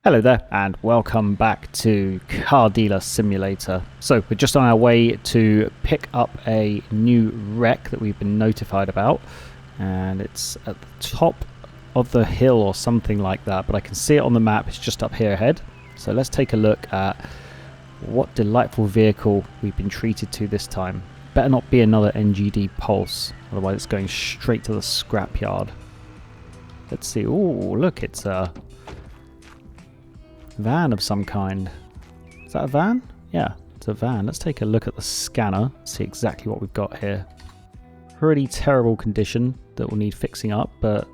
Hello there and welcome back to Car Dealer Simulator. So we're just on our way to pick up a new wreck that we've been notified about, and it's at the top of the hill or something like that, but I can see it on the map. It's just up here ahead. So let's take a look at what delightful vehicle we've been treated to this time. Better not be another NGD Pulse, otherwise it's going straight to the scrapyard. Let's see. Oh, look, it's a van of some kind. Is that a van? Yeah, it's a van. Let's take a look at the scanner, see exactly what we've got here. Pretty terrible condition that will need fixing up, but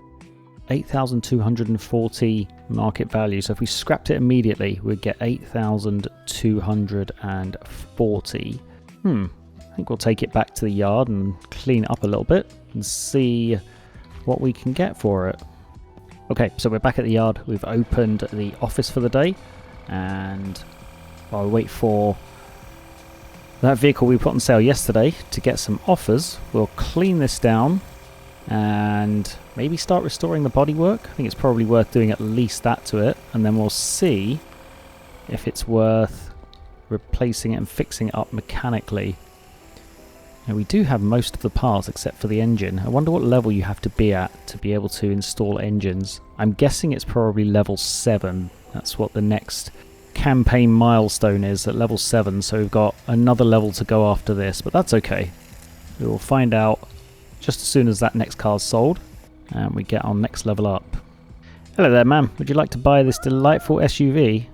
8,240 market value. So if we scrapped it immediately, we'd get 8,240. I think we'll take it back to the yard and clean it up a little bit and see what we can get for it. Okay, so we're back at the yard. We've opened the office for the day, and while we wait for that vehicle we put on sale yesterday to get some offers, we'll clean this down and maybe start restoring the bodywork. I think it's probably worth doing at least that to it, and then we'll see if it's worth replacing it and fixing it up mechanically. Now, we do have most of the parts except for the engine. I wonder what level you have to be at to be able to install engines. I'm guessing it's probably level 7. That's what the next campaign milestone is, at level 7. So we've got another level to go after this, but that's okay. We will find out just as soon as that next car's sold and we get our next level up. Hello there, ma'am. Would you like to buy this delightful SUV?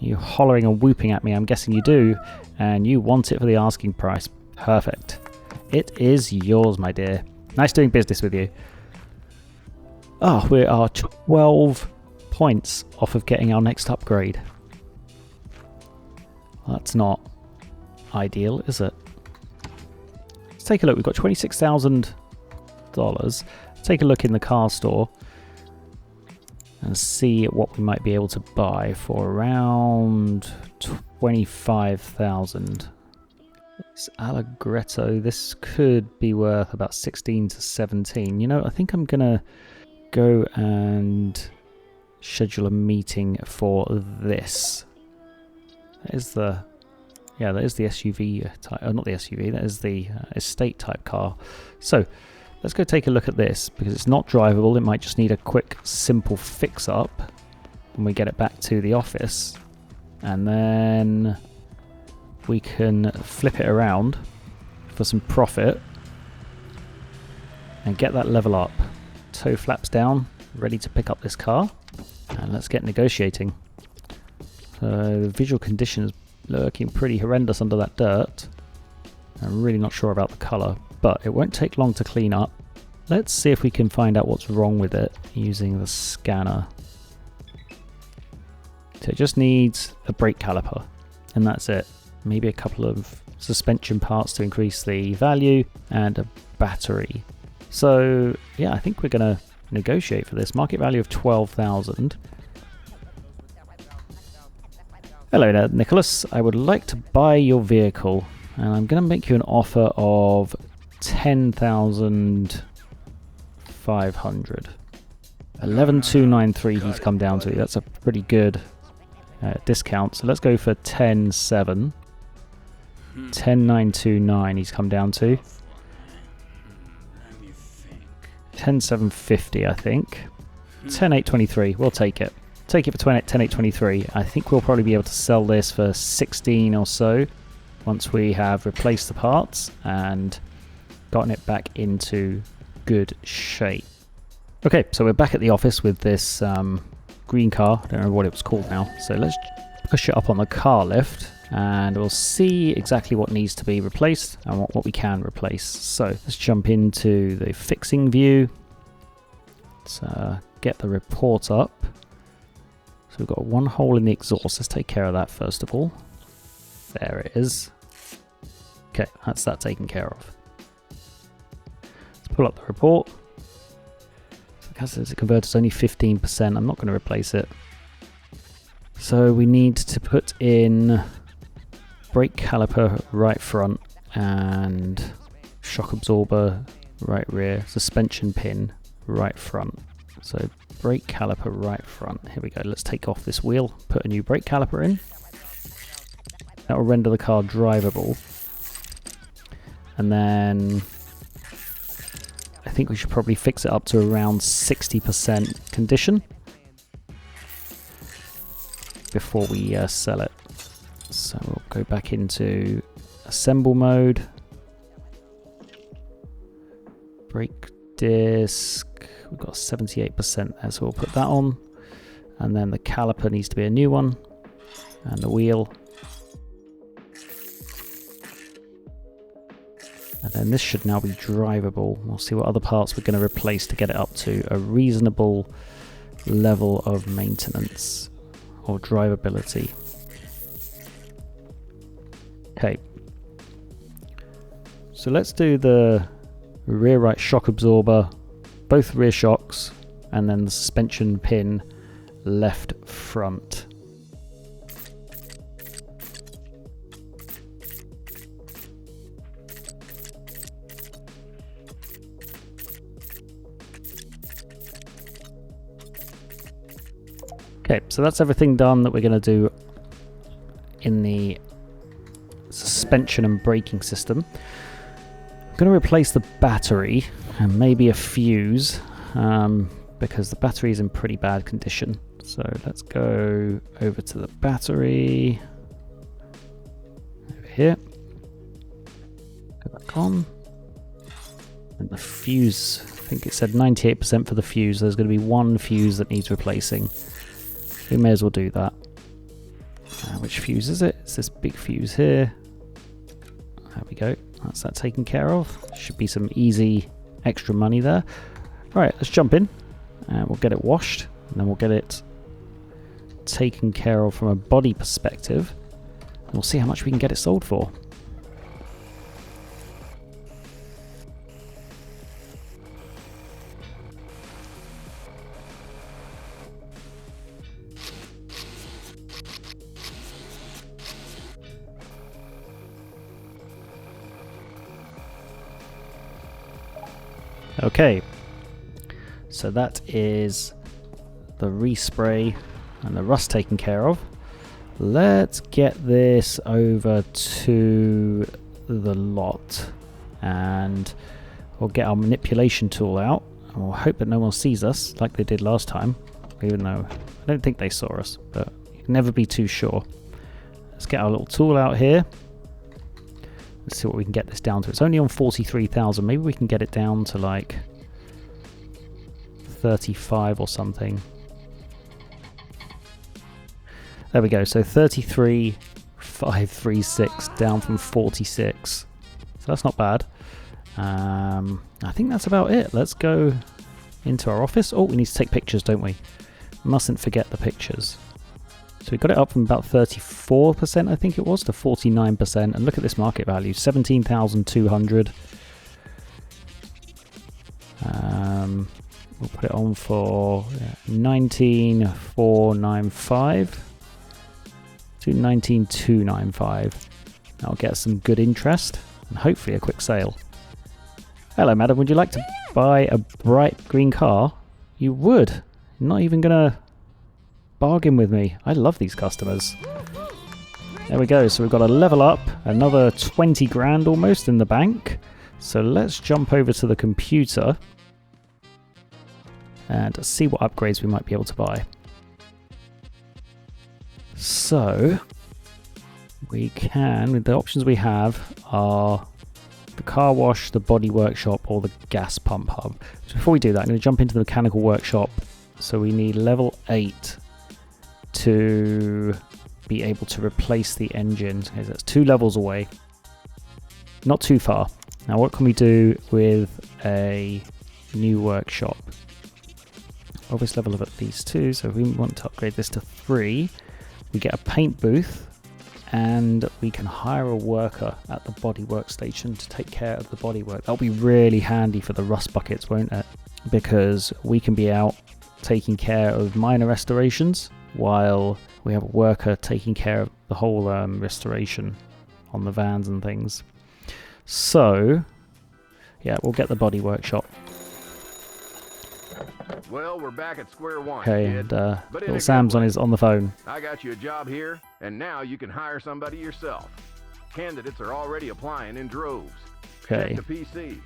You're hollering and whooping at me. I'm guessing you do, and you want it for the asking price. Perfect. It is yours, my dear. Nice doing business with you. Oh, we are 12 points off of getting our next upgrade. Well, that's not ideal, is it? Let's take a look. We've got $26,000. Let's take a look in the car store and see what we might be able to buy for around 25,000. This Allegretto, this could be worth about 16 to 17. You know, I think I'm gonna go and schedule a meeting for this. That is the SUV type, not the SUV, that is the estate type car. So let's go take a look at this, because it's not drivable. It might just need a quick simple fix up when we get it back to the office, and then we can flip it around for some profit and get that level up. Toe flaps down, ready to pick up this car, and let's get negotiating. So the visual condition is looking pretty horrendous under that dirt. I'm really not sure about the colour, but it won't take long to clean up. Let's see if we can find out what's wrong with it using the scanner. So it just needs a brake caliper, and that's it. Maybe a couple of suspension parts to increase the value, and a battery. So yeah, I think we're going to negotiate for this. Market value of 12,000. Hello there, Nicholas. I would like to buy your vehicle, and I'm going to make you an offer of 10,500. 11,293 he's come down to. That's a pretty good discount. So let's go for 10,700. 10,929 he's come down to. 10,750 I think. 10,823, we'll take it. Take it for 10,823. I think we'll probably be able to sell this for 16 or so once we have replaced the parts and gotten it back into good shape. Okay, so we're back at the office with this green car. I don't know what it was called now. So let's push it up on the car lift, and we'll see exactly what needs to be replaced and what we can replace. So let's jump into the fixing view. Let's get the report up. So we've got one hole in the exhaust. Let's take care of that first of all. There it is. Okay, that's that taken care of. Let's pull up the report. So the converter's only 15%. I'm not going to replace it. So we need to put in brake caliper right front and shock absorber right rear, suspension pin right front. So brake caliper right front. Here we go. Let's take off this wheel, put a new brake caliper in. That will render the car drivable. And then I think we should probably fix it up to around 60% condition before we sell it. So we'll go back into assemble mode. Brake disc, we've got 78% there, so we'll put that on. And then the caliper needs to be a new one, and the wheel. And then this should now be drivable. We'll see what other parts we're going to replace to get it up to a reasonable level of maintenance or drivability. Okay, so let's do the rear right shock absorber, both rear shocks, and then the suspension pin left front. Okay, so that's everything done that we're going to do in the suspension and braking system. I'm going to replace the battery and maybe a fuse because the battery is in pretty bad condition. So let's go over to the battery over here, go back on, and the fuse, I think it said 98% for the fuse. There's going to be one fuse that needs replacing. We may as well do that. Which fuse is it? It's this big fuse here. There we go. That's that taken care of. Should be some easy extra money there. Right, let's jump in and we'll get it washed, and then we'll get it taken care of from a body perspective, and we'll see how much we can get it sold for. Okay, so that is the respray and the rust taken care of. Let's get this over to the lot and we'll get our manipulation tool out, and we'll hope that no one sees us like they did last time, even though I don't think they saw us, but you can never be too sure. Let's get our little tool out here. Let's see what we can get this down to. It's only on 43,000. Maybe we can get it down to like 35 or something. There we go. So 33,536 down from 46. So that's not bad. I think that's about it. Let's go into our office. Oh, we need to take pictures, don't we? Mustn't forget the pictures. So we got it up from about 34%, I think it was, to 49%. And look at this market value, 17,200. We'll put it on for 19,495 to 19,295. That'll get some good interest and hopefully a quick sale. Hello, madam. Would you like to buy a bright green car? You would. You're not even going to bargain with me. I love these customers. There we go. So we've got a level up, another 20 grand almost in the bank. So let's jump over to the computer and see what upgrades we might be able to buy. So we can, the options we have are the car wash, the body workshop, or the gas pump hub. So before we do that, I'm going to jump into the mechanical workshop. So we need level 8 to be able to replace the engine. Okay, so that's 2 levels away. Not too far. Now what can we do with a new workshop? Obvious level of at least 2, so if we want to upgrade this to 3, we get a paint booth and we can hire a worker at the body workstation to take care of the body work. That'll be really handy for the rust buckets, won't it? Because we can be out taking care of minor restorations while we have a worker taking care of the whole restoration on the vans and things. So yeah, we'll get the body workshop. Well, we're back at square one, Okay, kid. and But in little a Sam's good way. on the phone. I got you a job here, and now you can hire somebody yourself. Candidates are already applying in droves. Okay. Check the PC.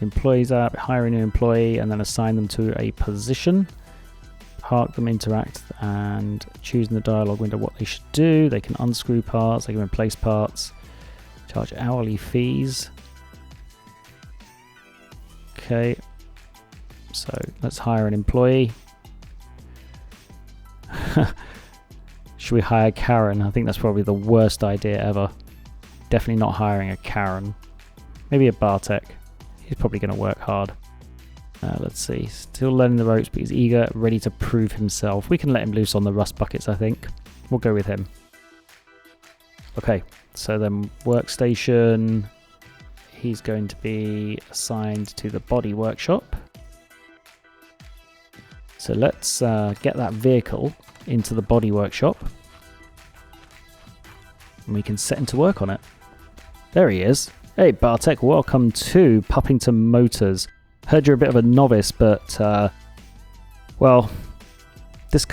Employees app, hiring an employee and then assign them to a position. Park them, interact, and choose in the dialogue window what they should do. They can unscrew parts, they can replace parts, charge hourly fees. Okay, so let's hire an employee. Should we hire Karen? I think that's probably the worst idea ever. Definitely not hiring a Karen. Maybe a Bartek. He's probably going to work hard. Let's see. Still learning the ropes, but he's eager, ready to prove himself. We can let him loose on the rust buckets, I think. We'll go with him. Okay, so then workstation. He's going to be assigned to the body workshop. So let's get that vehicle into the body workshop. And we can set him to work on it. There he is. Hey Bartek, welcome to Puppington Motors. Heard you're a bit of a novice, but well, this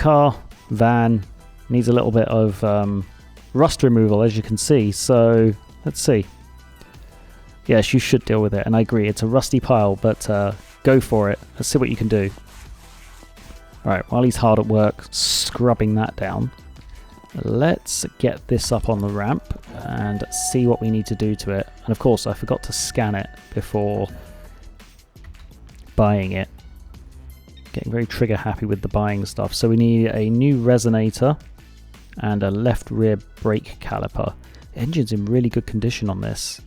van needs a little bit of rust removal, as you can see. So let's see. Yes, you should deal with it, and I agree, it's a rusty pile, but go for it. Let's see what you can do. Alright, while he's hard at work scrubbing that down, let's get this up on the ramp and see what we need to do to it. And of course, I forgot to scan it before buying it. Getting very trigger happy with the buying stuff. So we need a new resonator and a left rear brake caliper. The engine's in really good condition on this.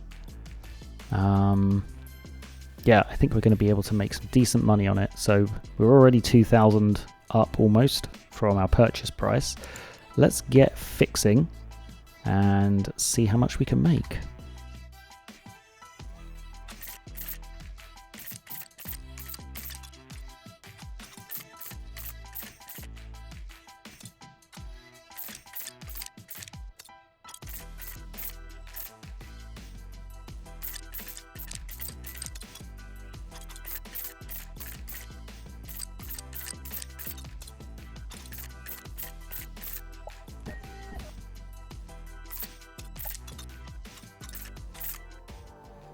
Yeah, I think we're going to be able to make some decent money on it. So we're already 2,000 up almost from our purchase price. Let's get fixing and see how much we can make.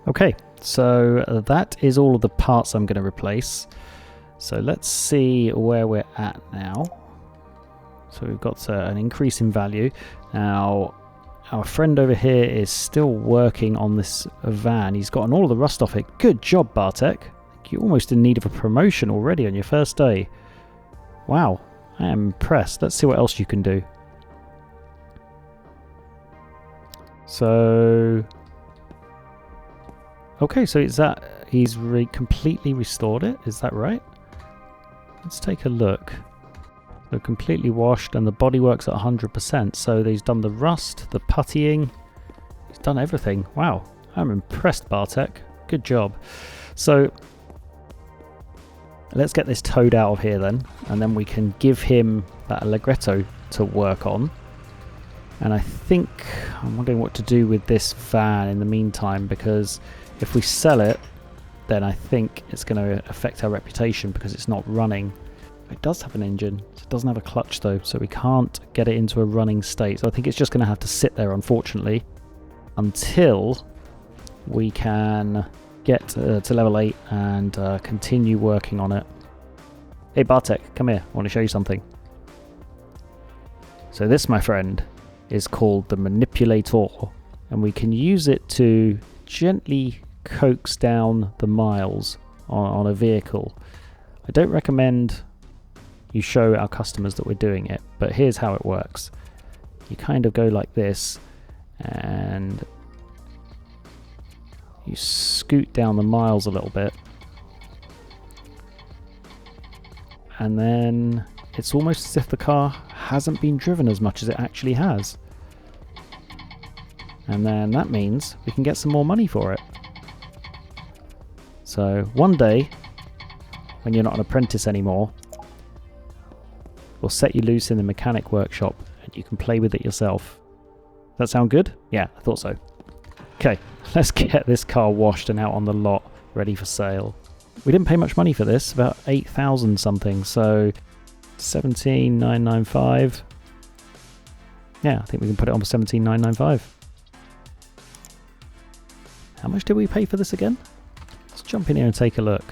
Okay, so that is all of the parts I'm going to replace. So let's see where we're at now. So we've got an increase in value. Now, our friend over here is still working on this van. He's gotten all of the rust off it. Good job, Bartek. You're almost in need of a promotion already on your first day. Wow, I am impressed. Let's see what else you can do. So... okay, so is that he's completely restored it? Is that right? Let's take a look. They're completely washed and the body works at 100%. So he's done the rust, the puttying. He's done everything. Wow, I'm impressed, Bartek. Good job. So let's get this Toad out of here then, and then we can give him that Allegretto to work on. And I think I'm wondering what to do with this van in the meantime, because if we sell it, then I think it's going to affect our reputation because it's not running. It does have an engine. It doesn't have a clutch though, so we can't get it into a running state. So I think it's just going to have to sit there, unfortunately, until we can get to level 8 and continue working on it. Hey Bartek, come here. I want to show you something. So this, my friend, is called the manipulator, and we can use it to gently coax down the miles on a vehicle. I don't recommend you show our customers that we're doing it, but here's how it works. You kind of go like this and you scoot down the miles a little bit, and then it's almost as if the car hasn't been driven as much as it actually has. And then that means we can get some more money for it. So one day, when you're not an apprentice anymore, we'll set you loose in the mechanic workshop and you can play with it yourself. Does that sound good? Yeah, I thought so. Okay, let's get this car washed and out on the lot, ready for sale. We didn't pay much money for this, about 8,000 something, so 17,995. Yeah, I think we can put it on for 17,995. How much did we pay for this again? Let's jump in here and take a look.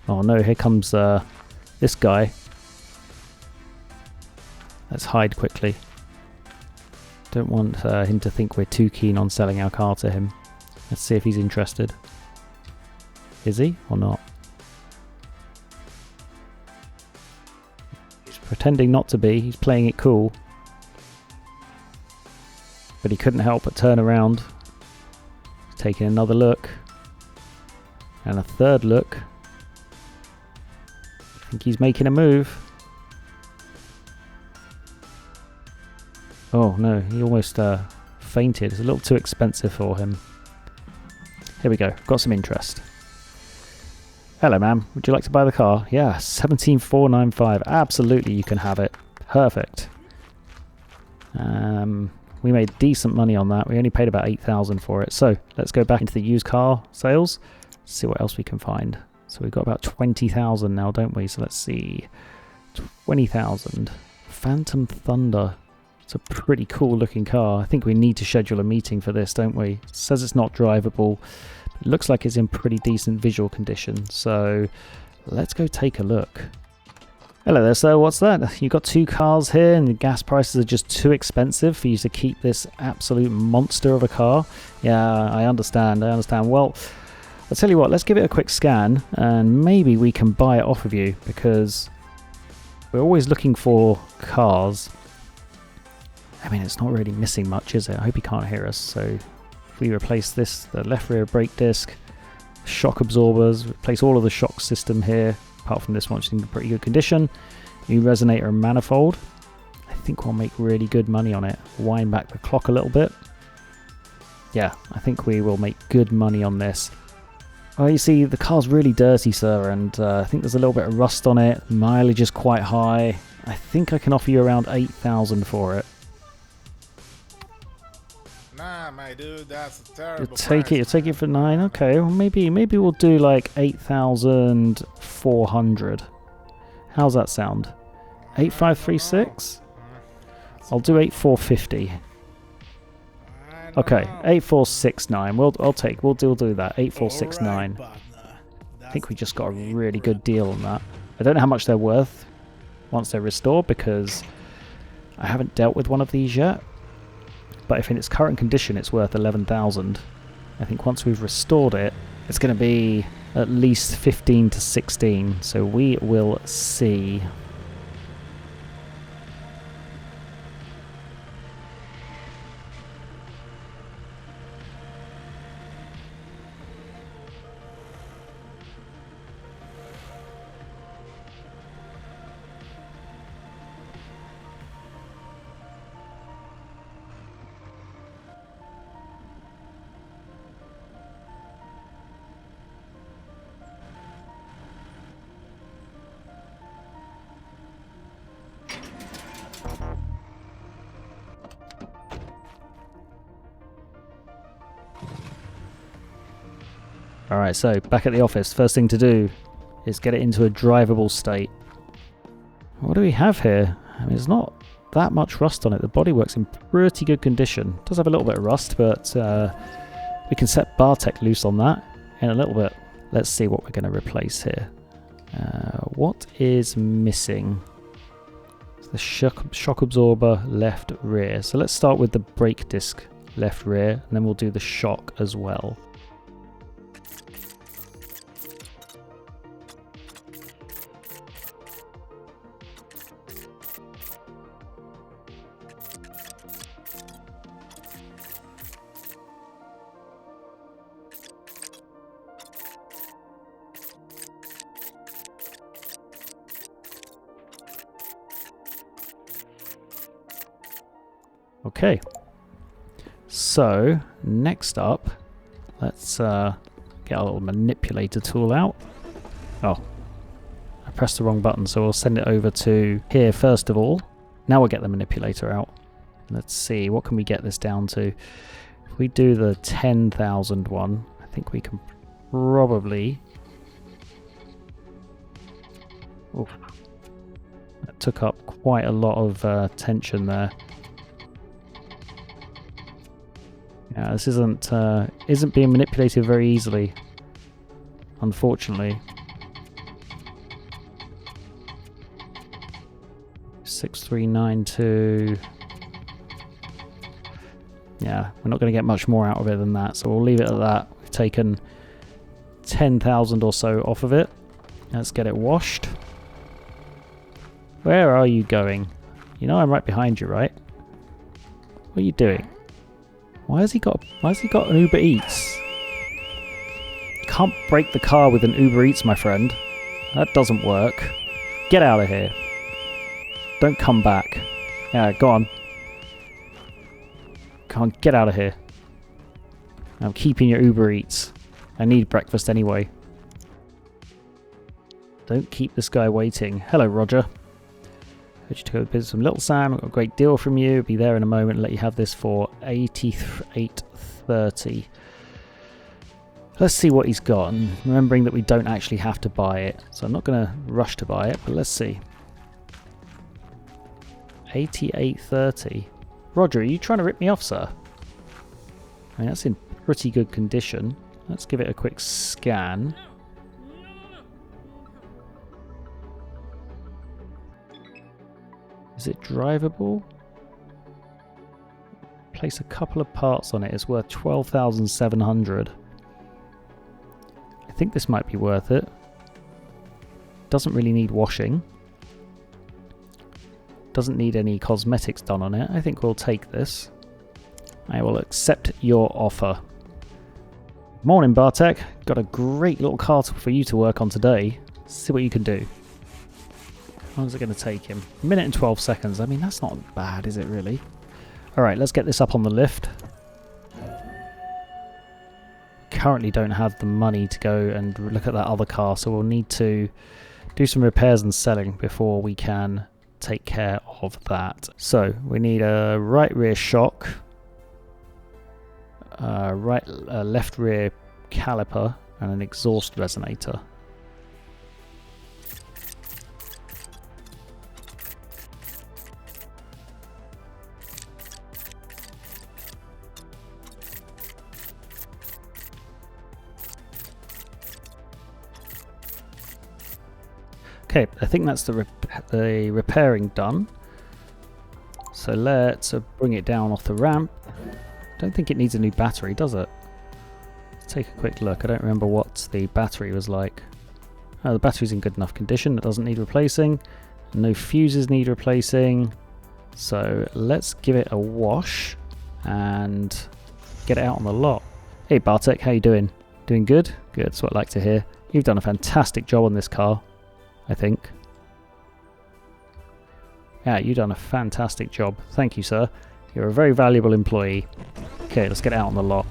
Oh no, here comes this guy. Let's hide quickly. Don't want him to think we're too keen on selling our car to him. Let's see if he's interested. Is he or not? He's pretending not to be. He's playing it cool. But he couldn't help but turn around. Taking another look. And a third look. I think he's making a move. Oh no, he almost fainted. It's a little too expensive for him. Here we go, got some interest. Hello ma'am, would you like to buy the car? Yeah, 17,495. Absolutely, you can have it. Perfect. We made decent money on that. We only paid about 8,000 for it. So let's go back into the used car sales. See what else we can find. So we've got about 20,000 now, don't we? So let's see. 20,000. Phantom Thunder. It's a pretty cool looking car. I think we need to schedule a meeting for this, don't we? It says it's not drivable. It looks like it's in pretty decent visual condition. So let's go take a look. Hello there, sir. What's that? You've got two cars here and the gas prices are just too expensive for you to keep this absolute monster of a car. Yeah, I understand. Well, I'll tell you what, let's give it a quick scan and maybe we can buy it off of you because we're always looking for cars. I mean, it's not really missing much, is it? I hope he can't hear us. So if we replace this, the left rear brake disc, shock absorbers, replace all of the shock system here, apart from this one, which is in pretty good condition. New resonator and manifold. I think we'll make really good money on it. Wind back the clock a little bit. Yeah, I think we will make good money on this. Well, you see, the car's really dirty, sir, and I think there's a little bit of rust on it. Mileage is quite high. I think I can offer you around 8,000 for it. Nah, my dude, that's a terrible You'll take it for 9. Okay, well maybe we'll do like 8,400. How's that sound? 8,536. I'll do 8,450. Okay, 8,469. We'll do that. 8,469. I think we just got a really good deal on that. I don't know how much they're worth once they're restored because I haven't dealt with one of these yet. But if in its current condition it's worth 11,000, I think once we've restored it, it's going to be at least 15 to 16. So we will see. Alright, so back at the office, first thing to do is get it into a drivable state. What do we have here? I mean, there's not that much rust on it. The bodywork's in pretty good condition. It does have a little bit of rust, but we can set Bartek loose on that in a little bit. Let's see what we're going to replace here. What is missing? It's the shock absorber left rear. So let's start with the brake disc left rear, and then we'll do the shock as well. Okay, so next up, let's get our little manipulator tool out. Oh, I pressed the wrong button, so we'll send it over to here first of all. Now we'll get the manipulator out. Let's see, what can we get this down to? If we do the 10,000 one, I think we can probably... Oh, that took up quite a lot of tension there. Yeah, this isn't being manipulated very easily, unfortunately. 6392. Yeah, we're not going to get much more out of it than that, so we'll leave it at that. We've taken 10,000 or so off of it. Let's get it washed. Where are you going? You know I'm right behind you, right? What are you doing? Why has he got an Uber Eats? You can't break the car with an Uber Eats, my friend. That doesn't work. Get out of here. Don't come back. Yeah, go on. Can't get out of here. I'm keeping your Uber Eats. I need breakfast anyway. Don't keep this guy waiting. Hello, Roger. Heard you to go visit some Little Sam. I've got a great deal from you. Be there in a moment. Let you have this for 88.30. Let's see what he's got. And remembering that we don't actually have to buy it, so I'm not going to rush to buy it. But let's see. 88.30. Roger, are you trying to rip me off, sir? I mean, that's in pretty good condition. Let's give it a quick scan. Is it drivable? Place a couple of parts on it. It's worth 12,700. I think this might be worth it. Doesn't really need washing. Doesn't need any cosmetics done on it. I think we'll take this. I will accept your offer. Morning, Bartek. Got a great little car for you to work on today. See what you can do. How long is it going to take him? A minute and 12 seconds. I mean, that's not bad, is it really? Alright, let's get this up on the lift. Currently don't have the money to go and look at that other car, so we'll need to do some repairs and selling before we can take care of that. So, we need a right rear shock, left rear caliper, and an exhaust resonator. Okay, I think that's the repairing done. So let's bring it down off the ramp. Don't think it needs a new battery, does it? Let's take a quick look. I don't remember what the battery was like. Oh, the battery's in good enough condition. It doesn't need replacing. No fuses need replacing. So let's give it a wash and get it out on the lot. Hey Bartek, how you doing? Doing good? Good, that's what I like to hear. You've done a fantastic job on this car, I think. Yeah, you've done a fantastic job. Thank you, sir. You're a very valuable employee. Okay, let's get it out on the lot.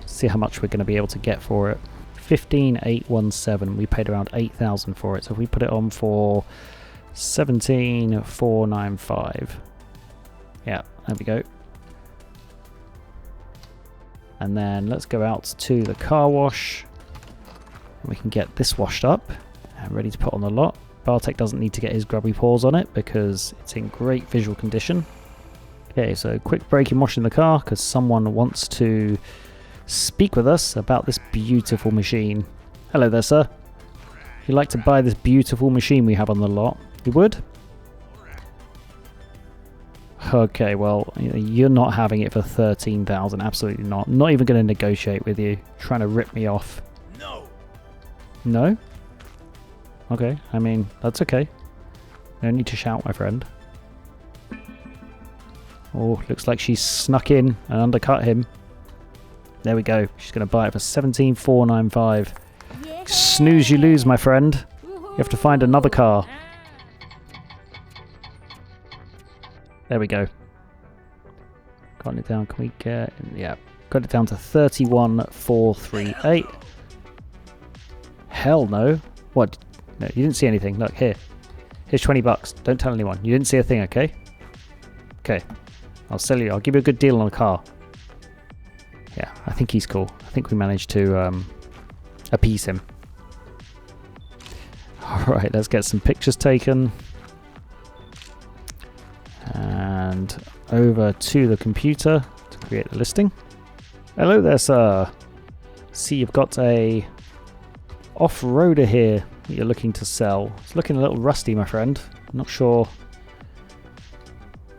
See how much we're going to be able to get for it. 15,817. We paid around 8,000 for it. So if we put it on for 17,495. Yeah, there we go. And then let's go out to the car wash. We can get this washed up and ready to put on the lot. Bartek doesn't need to get his grubby paws on it because it's in great visual condition. Okay, so quick break in washing the car because someone wants to speak with us about this beautiful machine. Hello there, sir. If you'd like to buy this beautiful machine we have on the lot, you would? Okay, well, you're not having it for 13,000. Absolutely not. Not even going to negotiate with you. Trying to rip me off. No. No? Okay, I mean, that's okay. No need to shout, my friend. Oh, looks like she's snuck in and undercut him. There we go. She's going to buy it for 17,495. Snooze you lose, my friend. You have to find another car. There we go. Got it down. Can we get... Yeah. Got it down to 31,438. Hell no. What? No, you didn't see anything. Look, here. Here's 20 bucks. Don't tell anyone. You didn't see a thing, okay? Okay. I'll sell you. I'll give you a good deal on a car. Yeah, I think he's cool. I think we managed to appease him. Alright, let's get some pictures taken. And over to the computer to create the listing. Hello there, sir. See, you've got a off-roader here that you're looking to sell. It's looking a little rusty, my friend. I'm not sure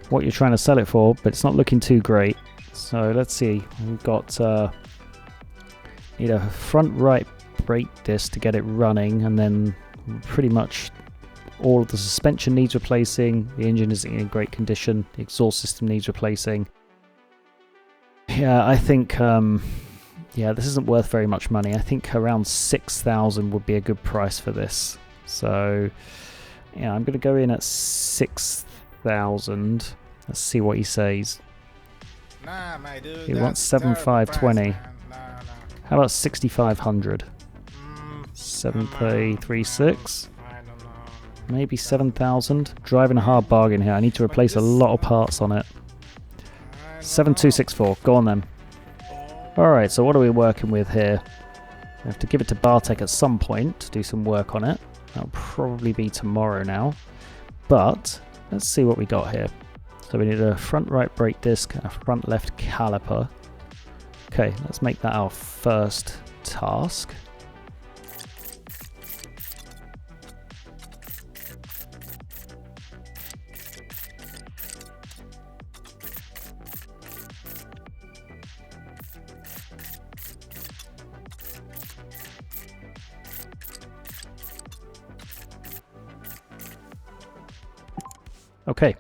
what you're trying to sell it for, but it's not looking too great. So let's see. We've got need a front right brake disc to get it running, and then pretty much all of the suspension needs replacing. The engine isn't in great condition. The exhaust system needs replacing. Yeah, I think yeah, this isn't worth very much money. I think around 6,000 would be a good price for this. So yeah, I'm going to go in at 6,000. Let's see what he says. Nah, my dude. He wants 7,520. How about 6,500? 7,336. Maybe 7,000. Driving a hard bargain here. I need to replace a lot of parts on it. 7,264. Go on then. Alright, so what are we working with here? We have to give it to Bartek at some point to do some work on it. That'll probably be tomorrow now. But let's see what we got here. So we need a front right brake disc and a front left caliper. Okay, let's make that our first task. Okay,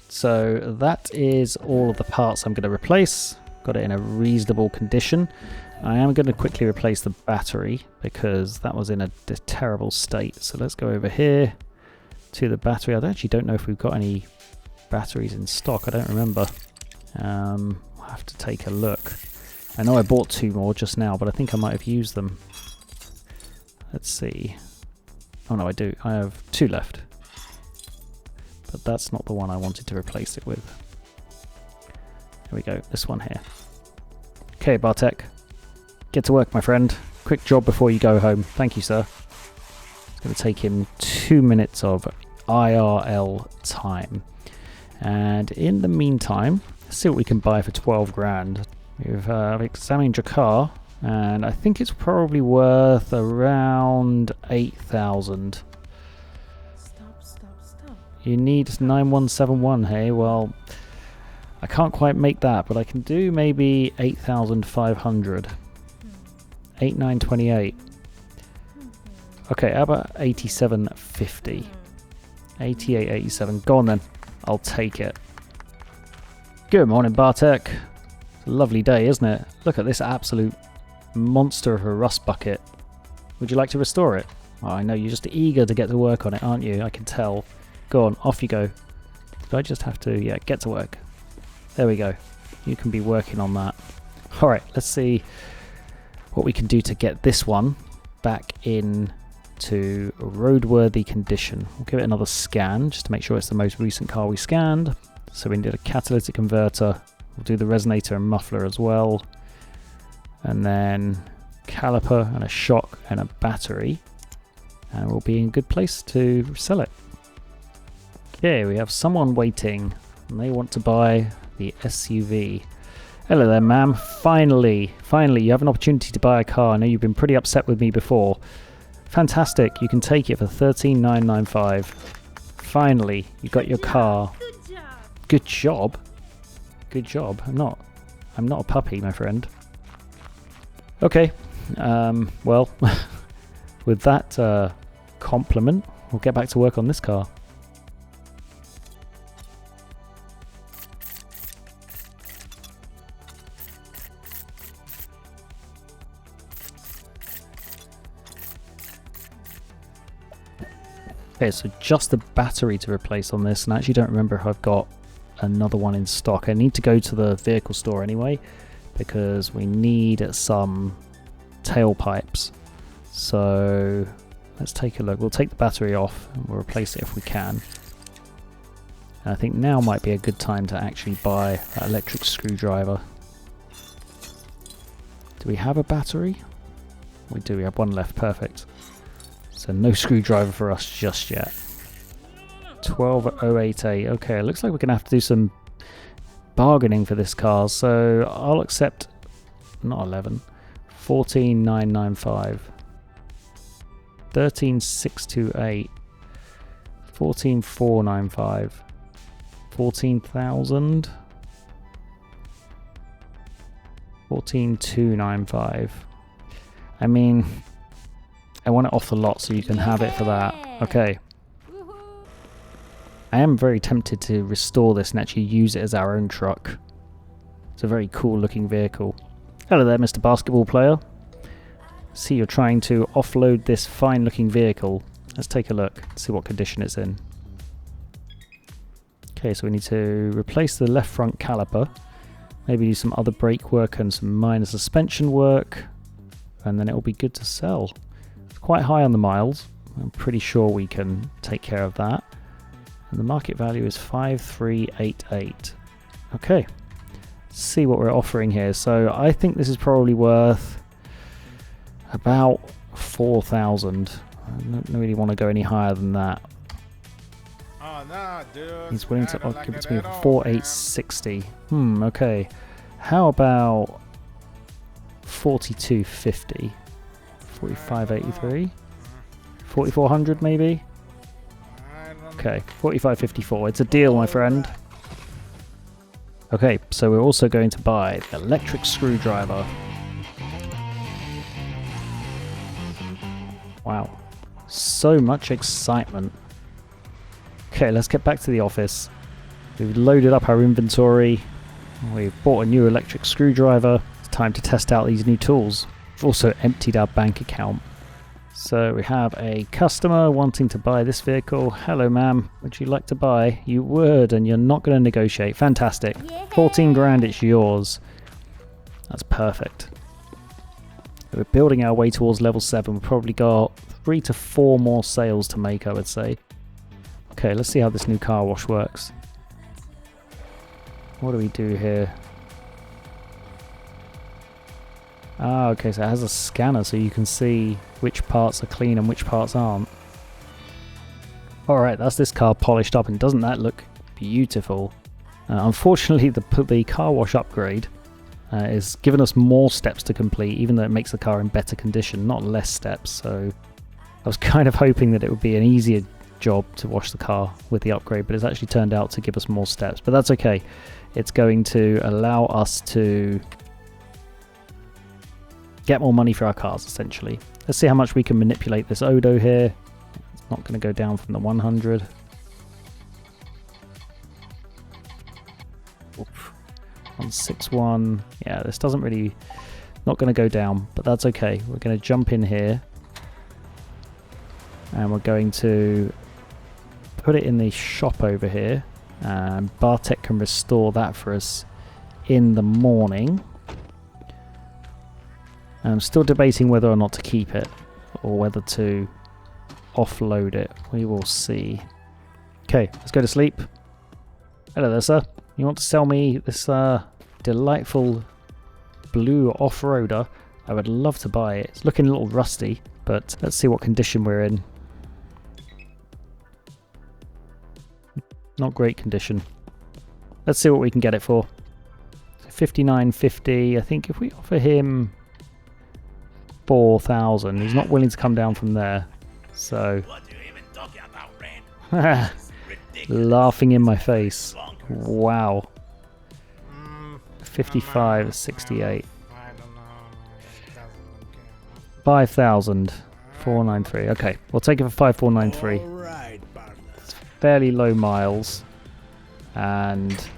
so that is all of the parts I'm going to replace. Got it in a reasonable condition. I am going to quickly replace the battery because that was in a terrible state. So let's go over here to the battery. I actually don't know if we've got any batteries in stock. I don't remember. I'll have to take a look. I know I bought 2 more just now, but I think I might have used them. Let's see. Oh no, I do. I have 2 left. But that's not the one I wanted to replace it with. Here we go, this one here. Okay, Bartek. Get to work, my friend. Quick job before you go home. Thank you, sir. It's going to take him 2 minutes of IRL time. And in the meantime, let's see what we can buy for 12 grand. We've examined your car, and I think it's probably worth around 8,000. You need 9171, hey? Well, I can't quite make that, but I can do maybe 8,500. 8,928. Okay, how about 8750? 8887. Go on then. I'll take it. Good morning, Bartek. It's a lovely day, isn't it? Look at this absolute monster of a rust bucket. Would you like to restore it? Oh, I know, you're just eager to get to work on it, aren't you? I can tell. Go on, off you go. Did I just have to, yeah, get to work. There we go. You can be working on that. Alright, let's see what we can do to get this one back in to roadworthy condition. We'll give it another scan just to make sure it's the most recent car we scanned. So we need a catalytic converter. We'll do the resonator and muffler as well. And then caliper and a shock and a battery. And we'll be in a good place to sell it. Okay, we have someone waiting, and they want to buy the SUV. Hello there, ma'am. Finally, you have an opportunity to buy a car. I know you've been pretty upset with me before. Fantastic, you can take it for 13,995. Finally, you got your car. Good job. Good job. I'm not a puppy, my friend. Okay, well, with that compliment, we'll get back to work on this car. Okay, so just the battery to replace on this, and I actually don't remember if I've got another one in stock. I need to go to the vehicle store anyway, because we need some tailpipes. So let's take a look. We'll take the battery off and we'll replace it if we can. And I think now might be a good time to actually buy that electric screwdriver. Do we have a battery? We do, we have one left, perfect. So no screwdriver for us just yet. 12088, okay, it looks like we're going to have to do some bargaining for this car, so I'll accept, not 11, 14995, 13628, 14495, 14,000, 14295. I mean, I want it off the lot so you can have it for that. Okay. I am very tempted to restore this and actually use it as our own truck. It's a very cool looking vehicle. Hello there, Mr. Basketball Player. See, you're trying to offload this fine looking vehicle. Let's take a look, see what condition it's in. Okay, so we need to replace the left front caliper. Maybe do some other brake work and some minor suspension work. And then it will be good to sell. It's quite high on the miles. I'm pretty sure we can take care of that. And the market value is 5388. Okay, let's see what we're offering here. So I think this is probably worth about 4,000. I don't really want to go any higher than that. Oh, nah, dude. He's willing to like give it that to me at for all, 4860. Okay. How about 4250? 4583? 4400 maybe? Okay, 4554. It's a deal, my friend. Okay, so we're also going to buy the electric screwdriver. Wow. So much excitement. Okay, let's get back to the office. We've loaded up our inventory. We've bought a new electric screwdriver. It's time to test out these new tools. We've also emptied our bank account. So we have a customer wanting to buy this vehicle. Hello, ma'am. Would you like to buy? You would, and you're not going to negotiate. Fantastic. 14 grand, it's yours. That's perfect. We're building our way towards level 7. We've probably got 3 to 4 more sales to make, I would say. Okay, let's see how this new car wash works. What do we do here? Ah, okay, so it has a scanner so you can see which parts are clean and which parts aren't. Alright, that's this car polished up, and doesn't that look beautiful? Unfortunately, the car wash upgrade is giving us more steps to complete, even though it makes the car in better condition, not less steps. So I was kind of hoping that it would be an easier job to wash the car with the upgrade, but it's actually turned out to give us more steps. But that's okay. It's going to allow us to get more money for our cars, essentially. Let's see how much we can manipulate this Odo here. It's not going to go down from the 100. Oof. 161. Yeah, this doesn't really... not going to go down, but that's okay. We're going to jump in here. And we're going to put it in the shop over here. And Bartek can restore that for us in the morning. I'm still debating whether or not to keep it, or whether to offload it. We will see. Okay, let's go to sleep. Hello there, sir. You want to sell me this delightful blue off-roader? I would love to buy it. It's looking a little rusty, but let's see what condition we're in. Not great condition. Let's see what we can get it for. 59.50. I think if we offer him 4,000, he's not willing to come down from there. So, What are you even talking about, Ren? laughing in my face. Wow. 55, 68. I don't know. 5,000. 493. Okay, we'll take it for 5493. Alright, partner. It's fairly low miles, and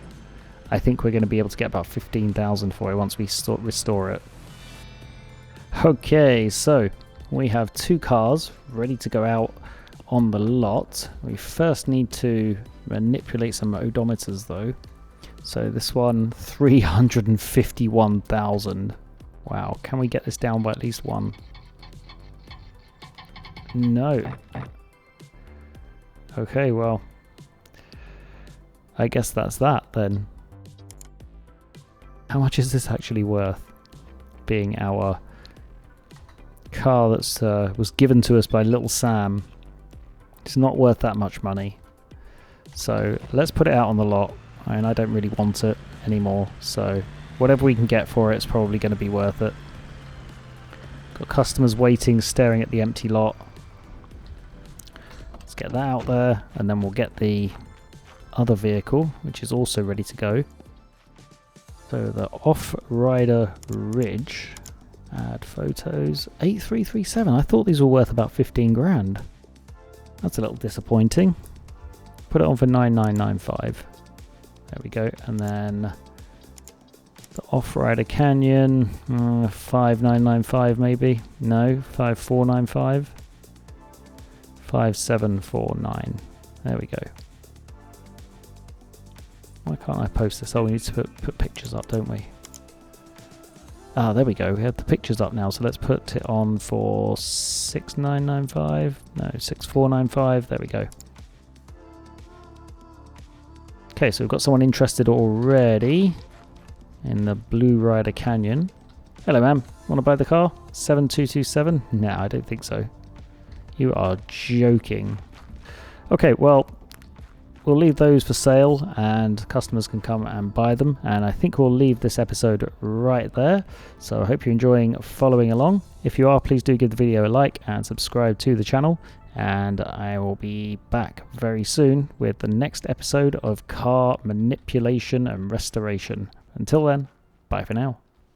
I think we're going to be able to get about 15,000 for it once we restore it. Okay, so we have 2 cars ready to go out on the lot. We first need to manipulate some odometers though. So this one, 351,000. Wow, can we get this down by at least 1? No. Okay, well, I guess that's that then. How much is this actually worth? being our car that was given to us by Little Sam. It's not worth that much money. So let's put it out on the lot. I don't really want it anymore, so whatever we can get for it is probably going to be worth it. Got customers waiting, staring at the empty lot. Let's get that out there, and then we'll get the other vehicle, which is also ready to go. So the Off-Rider Ridge, add photos, 8337. I thought these were worth about 15 grand. That's a little disappointing. Put it on for 9995. There we go. And then the Off-Rider Canyon, 5995 maybe. No, 5495. 5749. There we go. Why can't I post this? Oh, we need to put pictures up, don't we? Ah, there we go. We have the pictures up now, so let's put it on for 6995. No, 6495. There we go. Okay, so we've got someone interested already in the Blue Rider Canyon. Hello, ma'am. Want to buy the car? 7227? No, I don't think so. You are joking. Okay, well, we'll leave those for sale and customers can come and buy them. And I think we'll leave this episode right there. So I hope you're enjoying following along. If you are, please do give the video a like and subscribe to the channel. And I will be back very soon with the next episode of Car Manipulation and Restoration. Until then, bye for now.